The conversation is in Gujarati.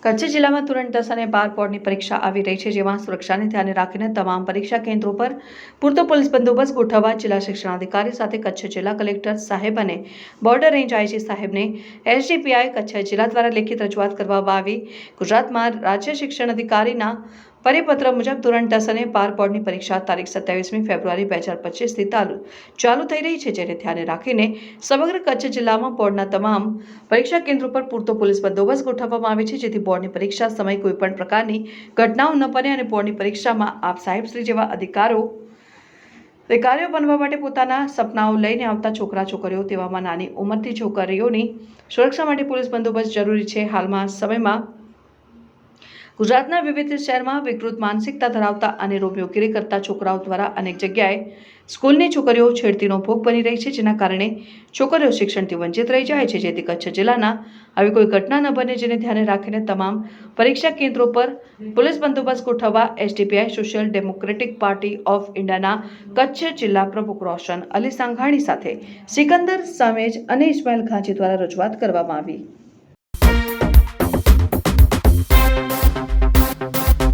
કચ્છ જિલ્લામાં ધોરણ 10 અને 12 બોર્ડની પરીક્ષા આવી રહી છે, જેમાં સુરક્ષાને ધ્યાને રાખીને તમામ પરીક્ષા કેન્દ્રો પર પૂરતો પોલીસ બંદોબસ્ત ગોઠવવા જિલ્લા શિક્ષણાધિકારી સાથે કચ્છ જિલ્લા કલેક્ટર સાહેબ અને બોર્ડર રેન્જ આઈજી સાહેબને એસડીપીઆઈ કચ્છ જિલ્લા દ્વારા લેખિત રજૂઆત કરવામાં આવી। ગુજરાતમાં રાજ્ય શિક્ષણ અધિકારીના પરિપત્ર મુજબ ધોરણ 10 અને 12 બોર્ડની પરીક્ષા તારીખ 27મી ફેબ્રુઆરી 2025થી ચાલુ થઈ રહી છે, જેને ધ્યાને રાખીને સમગ્ર કચ્છ જિલ્લામાં બોર્ડના તમામ પરીક્ષા કેન્દ્રો પર પૂરતો પોલીસ બંદોબસ્ત ગોઠવવામાં આવે છે, જેથી બોર્ડની પરીક્ષા સમયે કોઈપણ પ્રકારની ઘટનાઓ ન બને અને બોર્ડની પરીક્ષામાં આપ સાહેબશ્રી જેવા અધિકારીઓ બનવા માટે પોતાના સપનાઓ લઈને આવતા છોકરા છોકરીઓ તેવામાં નાની ઉંમરથી છોકરીઓની સુરક્ષા માટે પોલીસ બંદોબસ્ત જરૂરી છે। હાલમાં સમયમાં ગુજરાતના વિવિધ શહેરમાં વિકૃત માનસિકતા ધરાવતા અને રોમિયોગીરી કરતા છોકરાઓ દ્વારા અનેક જગ્યાએ સ્કૂલની છોકરીઓ છેડતીનો ભોગ બની રહી છે, જેના કારણે છોકરીઓ શિક્ષણથી વંચિત રહી જાય છે, જેથી કચ્છ જિલ્લાના આવી કોઈ ઘટના ન બને, જેને ધ્યાને રાખીને તમામ પરીક્ષા કેન્દ્રો પર પોલીસ બંદોબસ્ત ગોઠવવા SDPI social democratic party of ઇન્ડિયાના કચ્છ જિલ્લા પ્રમુખ રોશન અલી સાંઘાણી સાથે સિકંદર સામેજ અને ઇસ્માઇલ ઘાંચી દ્વારા રજૂઆત કરવામાં આવી।